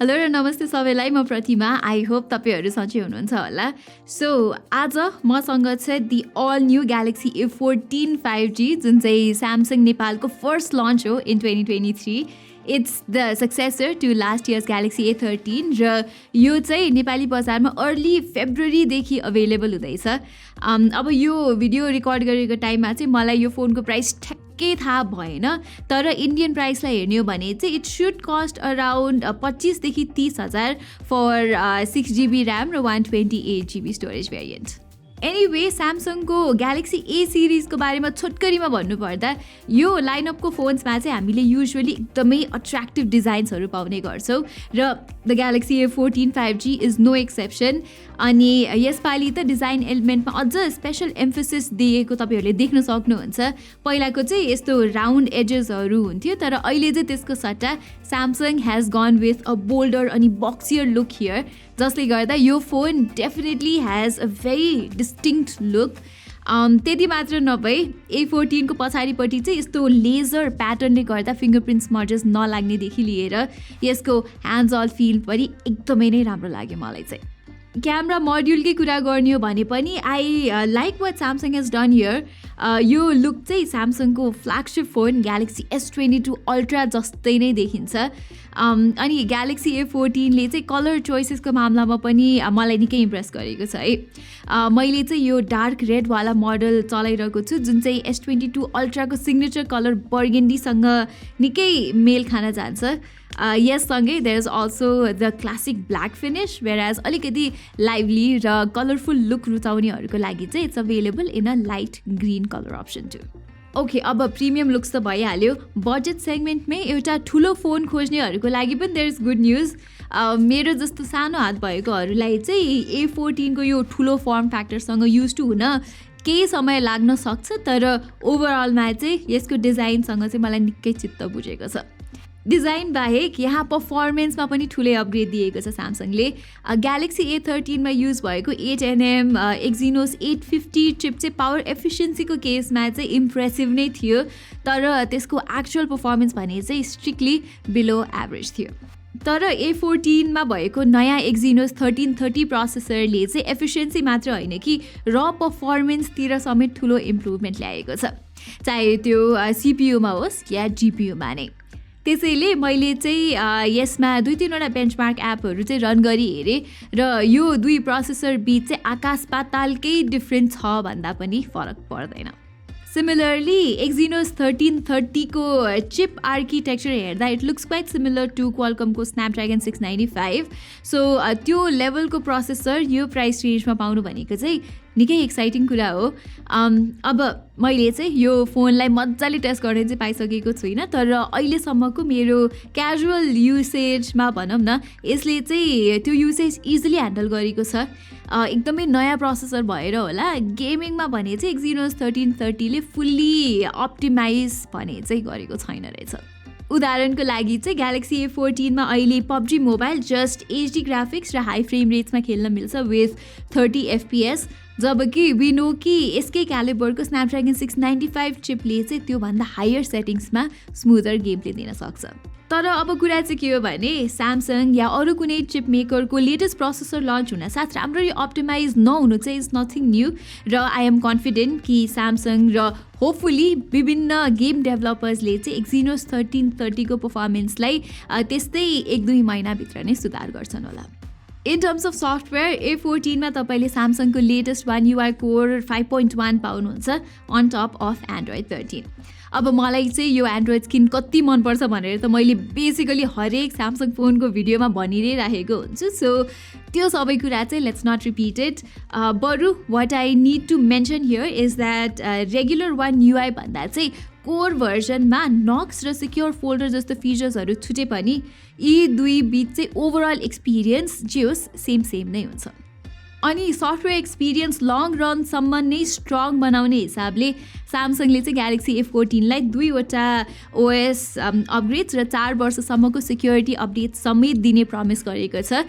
Hello र नमस्ते सबैलाई, म प्रतिमा। आई होप तपाईँहरू सन्चै हुनुहुन्छ होला। सो आज मसँग छ the all new galaxy A14 5G, जुन चाहिँ स्यामसङ नेपालको फर्स्ट लन्च हो in 2023। It's the successor to last year's Galaxy A13 र यो चाहिँ नेपाली बजारमा अर्ली फेब्रुअरीदेखि अभाइलेबल हुँदैछ। अब यो भिडियो रेकर्ड गरेको टाइममा चाहिँ मलाई यो फोनको प्राइस ठ्याक्कै थाहा भएन, तर इन्डियन प्राइसलाई हेर्ने हो भने चाहिँ इट सुड कस्ट अराउन्ड 25 देखि 30,000 फर 6GB ऱ्याम र 128GB स्टोरेज भेरिएन्ट। एनिवे, स्यामसङको ग्यालेक्सी ए सिरिजको बारेमा छोटकरीमा भन्नुपर्दा यो लाइनअपको फोन्समा चाहिँ हामीले युजुअली एकदमै अट्र्याक्टिभ डिजाइन्सहरू पाउने गर्छौँ र the Galaxy A14 5G is no exception. अनि यसपालि त डिजाइन एलिमेन्टमा अझ स्पेसल एम्फोसिस दिएको तपाईँहरूले देख्न सक्नुहुन्छ। पहिलाको चाहिँ यस्तो राउन्ड एजेसहरू हुन्थ्यो, तर अहिले चाहिँ त्यसको सट्टा Samsung has gun with a boulder अनि बक्सियर लुक हियर, जसले गर्दा यो phone definitely has a very distinct look. त्यति मात्र नभई A14 को पछाडिपट्टि चाहिँ यस्तो लेजर प्याटर्नले गर्दा फिङ्गरप्रिन्ट स्मजेस नलाग्नेदेखि लिएर यसको ह्यान्ड्स अल फिल पनि एकदमै नै राम्रो लाग्यो मलाई चाहिँ। क्यामेरा मोड्युलकै कुरा गर्ने हो भने पनि I like what Samsung has done here. यो लुक चाहिँ स्यामसङको flagship phone galaxy S22 ultra जस्तै नै देखिन्छ। अनि ग्यालेक्सी A14 ले चाहिँ कलर चोइसेसको मामलामा पनि मलाई निकै इम्प्रेस गरेको छ है। मैले चाहिँ यो डार्क रेडवाला मोडल चलाइरहेको छु, जुन चाहिँ S22 अल्ट्राको सिग्नेचर कलर बर्गेन्डीसँग निकै मेल खान जान्छ। यससँगै there is also the classic black finish, whereas अलिकति लाइभली र कलरफुल लुक रुचाउनेहरूको लागि चाहिँ it's available in a light green colour option too. Okay, अब प्रिमियम लुक्स त भइहाल्यो। बजेट सेगमेन्टमै एउटा ठुलो फोन खोज्नेहरूको लागि पनि देयर इज गुड न्युज। मेरो जस्तो सानो हात भएकोहरूलाई चाहिँ A14 को यो ठुलो फर्म फ्याक्टरसँग युज टु हुन केही समय लाग्न सक्छ, तर ओभरअलमा चाहिँ यसको डिजाइनसँग चाहिँ मलाई निकै चित्त बुझेको छ। डिजाइन बाहेक यहाँ पर्फर्मेन्समा पनि ठुलै अपग्रेड दिएको छ स्यामसङले। ग्यालेक्सी A13 मा युज भएको 8nm एक्जिनोस 850 चिप चाहिँ पावर एफिसियन्सीको केसमा चाहिँ इम्प्रेसिभ नै थियो, तर त्यसको एक्चुअल पर्फर्मेन्स भने चाहिँ स्ट्रिक्टली बिलो एभरेज थियो। तर A14 मा भएको नयाँ एक्जिनोस 1330 प्रोसेसरले चाहिँ एफिसियन्सी मात्र होइन कि र पर्फर्मेन्सतिर समेत ठुलो इम्प्रुभमेन्ट ल्याएको छ, चाहे त्यो CPUमा होस् या GPUमा नै। त्यसैले मैले चाहिँ यसमा 2-3वटा बेन्चमार्क एपहरू चाहिँ रन गरी हेरेँ र यो दुई प्रोसेसर बिच चाहिँ आकाश पातालकै डिफ्रेन्स छ भन्दा पनि फरक पर्दैन। सिमिलरली एक्जिनोस 1330 को चिप आर्किटेक्चर हेर्दा it looks quite similar to क्वालकमको स्न्यापड्रागन 695। सो त्यो लेभलको प्रोसेसर यो प्राइस रेन्जमा पाउनु भनेको चाहिँ निकै एक्साइटिङ कुरा हो। अब मैले चाहिँ यो फोनलाई मजाले टेस्ट गर्ने चाहिँ पाइसकेको छुइनँ, तर अहिलेसम्मको मेरो क्याजुअल युसेजमा भनौँ न, यसले चाहिँ त्यो युसेज इजिली ह्यान्डल गरेको छ। एकदमै नयाँ प्रोसेसर भएर होला, गेमिङमा भने चाहिँ एक्जिनोस 1330 ले फुल्ली अप्टिमाइज भने चाहिँ गरेको छैन रहेछ। उदाहरणको लागि चाहिँ ग्यालेक्सी A14 मा अहिले PUBG mobile just HD graphics र हाई फ्रेम रेट्समा खेल्न मिल्छ विथ 30 FPS, जबकि विनो कि यसकै क्यालिबरको स्न्यापड्रागन 695 चिपले चाहिँ त्योभन्दा हायर सेटिङ्समा स्मुदर गेम प्ले दिन सक्छ। तर अब कुरा चाहिँ के हो भने स्यामसङ या अरू कुनै चिप मेकरको लेटेस्ट प्रोसेसर लन्च हुन साथ राम्ररी अप्टिमाइज नहुनु चाहिँ इज नथिङ न्यू, र आई एम कन्फिडेन्ट कि स्यामसङ र होपफुली विभिन्न गेम डेभलपर्सले चाहिँ एक्जिनोस 1330 को पर्फर्मेन्सलाई त्यस्तै 1-2 महिनाभित्र नै सुधार गर्छन् होला। In terms of software A14 मा तपाईँले स्यामसङको लेटेस्ट One UI कोर 5.1 पाउनुहुन्छ अन टप अफ एन्ड्रोइड 13। अब मलाई चाहिँ यो एन्ड्रोइड स्किन कति मनपर्छ भनेर त मैले बेसिकली हरेक स्यामसङ फोनको भिडियोमा भनि नै राखेको हुन्छु। सो त्यो सबै कुरा चाहिँ लेट्स नट रिपिट इट। बरु what I need to mention here is that regular One UI भन्दा चाहिँ कोर भर्जनमा नक्स र सिक्योर फोल्डर जस्तो फिचर्सहरू छुटे पनि यी दुई बिच चाहिँ ओभरअल एक्सपिरियन्स जे होस् सेम नै हुन्छ। अनि सफ्टवेयर एक्सपिरियन्स लङ रनसम्म नै स्ट्रङ बनाउने हिसाबले स्यामसङले चाहिँ ग्यालेक्सी A14 लाई 2वटा OS अपग्रेड्स र 4 वर्षसम्मको सिक्योरिटी अपडेट समेत दिने प्रमिस गरेको छ।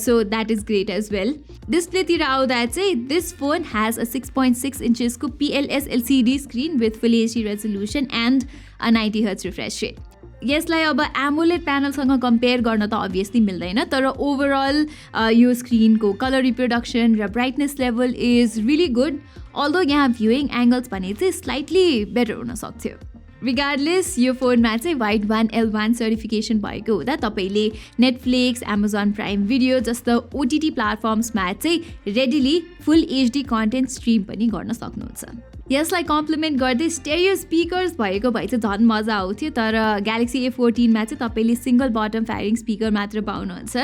So that is great as well. डिस्प्लेतिर आउँदा चाहिँ दिस फोन हेज अ 6.6 इन्चेसको PLS LCD screen with full HD resolution and a 90Hz refresh rate. यसलाई अब एमोलेड प्यानलसँग कम्पेयर गर्न त अभियसली मिल्दैन, तर ओभरअल यो स्क्रिनको कलर रिप्रोडक्सन र brightness level is really good, although यहाँ भ्युइङ एङ्गल्स भने चाहिँ स्लाइटली बेटर हुन सक्थ्यो। रिगार्डलेस यो फोनमा चाहिँ वाइड 1L1 सर्टिफिकेसन भएको हुँदा तपाईँले नेटफ्लिक्स, एमाजोन प्राइम भिडियो जस्तो ओटिटी प्लेटफर्म्समा चाहिँ रेडिली फुल HD कन्टेन्ट स्ट्रिम पनि गर्न सक्नुहुन्छ। यसलाई कम्प्लिमेन्ट गर्दै स्टेरियो स्पिकर्स भएको भए चाहिँ झन् मजा आउँथ्यो, तर ग्यालेक्सी A14 मा चाहिँ तपाईँले सिङ्गल बटम फायरिङ स्पिकर मात्र पाउनुहुन्छ।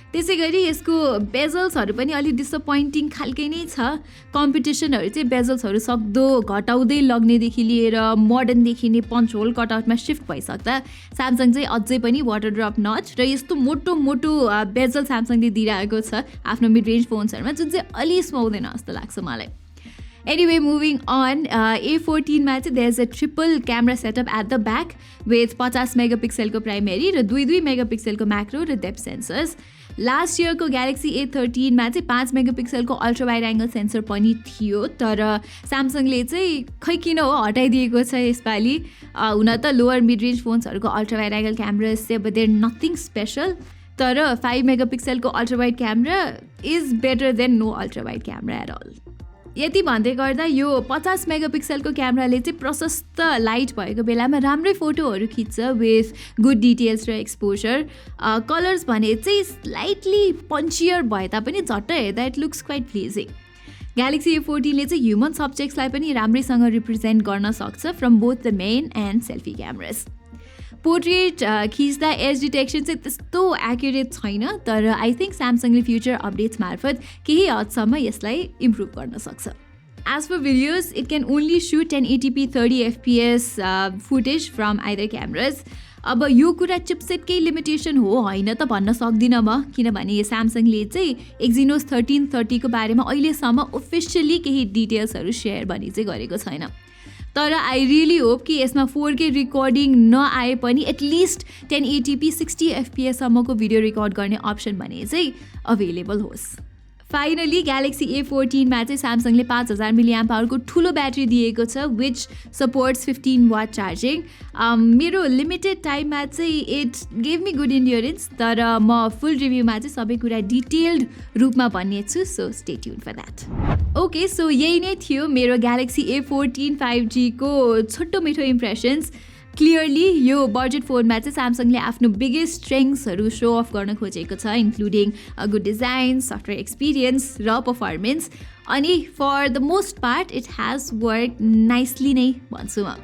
त्यसै गरी यसको बेजल्सहरू पनि अलिक डिसपोइन्टिङ खालकै नै छ। कम्पिटिसनहरू चाहिँ बेजल्सहरू सक्दो घटाउँदै लग्नेदेखि लिएर मोडर्न देखिने पन्च होल कटआउटमा शिफ्ट भइसक्दा स्यामसङ चाहिँ अझै पनि वाटर ड्रप नच र यस्तो मोटो मोटो बेजल स्यामसङले दिइरहेको छ आफ्नो मिड रेन्ज फोन्सहरूमा, जुन चाहिँ अलि सुहाउँदैन जस्तो लाग्छ मलाई। Anyway, moving on, A14 मा चाहिँ there's a triple camera setup at the back with 50 मेगापिक्सलको प्राइमेरी र 2 मेगापिक्सलको म्याक्रो र डेप्थ सेन्सर्स। लास्ट इयरको Galaxy A13 मा चाहिँ 5 मेगापिक्सलको अल्ट्रा वाइड एङ्गल सेन्सर पनि थियो, तर स्यामसङले चाहिँ खै किन हो हटाइदिएको छ यसपालि। हुन त लोवर मिड रेन्ज फोन्सहरूको अल्ट्रा वाइड एङ्गल क्यामेरा चाहिँ अब देयर नथिङ स्पेसल, तर 5 मेगापिक्सलको ultra wide camera is better than no ultra wide camera at all. यति भन्दै गर्दा यो 50 मेगापिक्सलको क्यामेराले चाहिँ प्रशस्त लाइट भएको बेलामा राम्रै फोटोहरू खिच्छ विथ गुड डिटेल्स र एक्सपोजर। कलर्स भने चाहिँ स्लाइटली पन्चियर भए तापनि झट्ट हेर्दा it looks quite pleasing. Galaxy A14 ले चाहिँ ह्युमन सब्जेक्ट्सलाई पनि राम्रैसँग रिप्रेजेन्ट गर्न सक्छ from both the main and selfie cameras. Portrait खिच्दा एज डिटेक्सन चाहिँ त्यस्तो एक्युरेट छैन, तर आई थिङ्क स्यामसङले फ्युचर अपडेट्स मार्फत केही हदसम्म यसलाई इम्प्रुभ गर्न सक्छ। As for videos it can only shoot 1080p 30 FPS footage from either cameras. अब यो कुरा चिपसेटकै लिमिटेसन हो होइन त भन्न सक्दिनँ म, किनभने स्यामसङले चाहिँ एक्जिनोस 1330 को बारेमा अहिलेसम्म ओफिसियली केही डिटेल्सहरू सेयर भने चाहिँ गरेको छैन। तर आई रियली होप कि यसमा 4K रिकर्डिङ नआए पनि एटलिस्ट 1080p 60 FPS सम्मको भिडियो रिकर्ड गर्ने अप्सन भने चाहिँ अभाइलेबल होस्। फाइनली Galaxy A14 मा चाहिँ स्यामसङले 5000 mAh को ठुलो ब्याट्री दिएको छ विच सपोर्ट्स 15 वाट चार्जिङ। मेरो लिमिटेड टाइममा चाहिँ it gave me good endurance, तर म फुल रिभ्यूमा चाहिँ सबै कुरा डिटेल्ड रूपमा भन्ने छु, so stay tune for that. Okay, so यही नै थियो मेरो Galaxy A14 5G को छोटो मिठो इम्प्रेसन्स। क्लियरली यो बजेट फोनमा चाहिँ स्यामसङले आफ्नो बिगेस्ट स्ट्रेङ्थ्सहरू सो अफ गर्न खोजेको छ, including good design, software experience र पर्फर्मेन्स, अनि for the most part it has work nicely नै भन्छु म।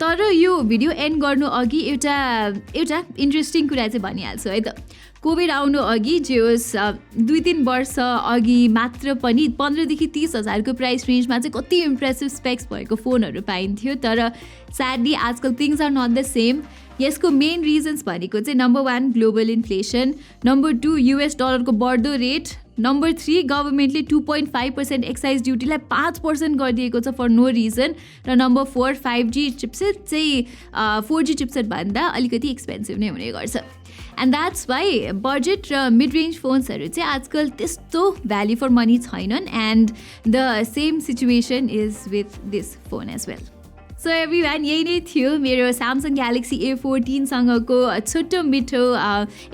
तर यो भिडियो एन्ड गर्नु अघि एउटा इन्ट्रेस्टिङ कुरा चाहिँ भनिहाल्छु है त। कोभिड आउनु अघि जे होस् 2-3 वर्ष अघि मात्र पनि 15 देखि 30 हजारको प्राइस रेन्जमा चाहिँ कति इम्प्रेसिभ स्पेक्स भएको फोनहरू पाइन्थ्यो, तर स्याडली आजकल things are not the same. यसको मेन रिजन्स भनेको चाहिँ number 1 global inflation, number 2 US डलरको बढ्दो रेट, नम्बर 3 गभर्मेन्टले 2.5% एक्साइज ड्युटीलाई 5% गरिदिएको छ फर नो रिजन, र नम्बर 4 5G चिपसेट चाहिँ 4G चिपसेट भन्दा अलिकति एक्सपेन्सिभ नै हुने गर्छ। एन्ड द्याट्स वाइ बजेट र मिड रेन्ज फोन्सहरू चाहिँ आजकल त्यस्तो भ्याल्यू फर मनी छैनन्, and the same situation is with this phone as well. So everyone, यही नै थियो मेरो स्यामसङ Galaxy A14 सँगको छोटो मिठो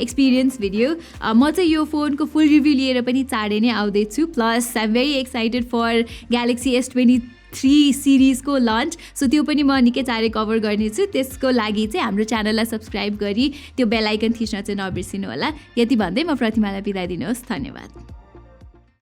एक्सपिरियन्स भिडियो। म चाहिँ यो फोनको फुल रिभ्यू लिएर पनि चाँडै नै आउँदैछु, plus I am very excited for Galaxy S23 सिरिजको लन्च, सो त्यो पनि म निकै चाँडै कभर गर्नेछु। त्यसको लागि चाहिँ हाम्रो च्यानललाई सब्सक्राइब गरी त्यो बेल आइकन थिच्न चाहिँ नबिर्सिनु होला। यति भन्दै म प्रतिमालाई बिदा दिनुहोस्, धन्यवाद।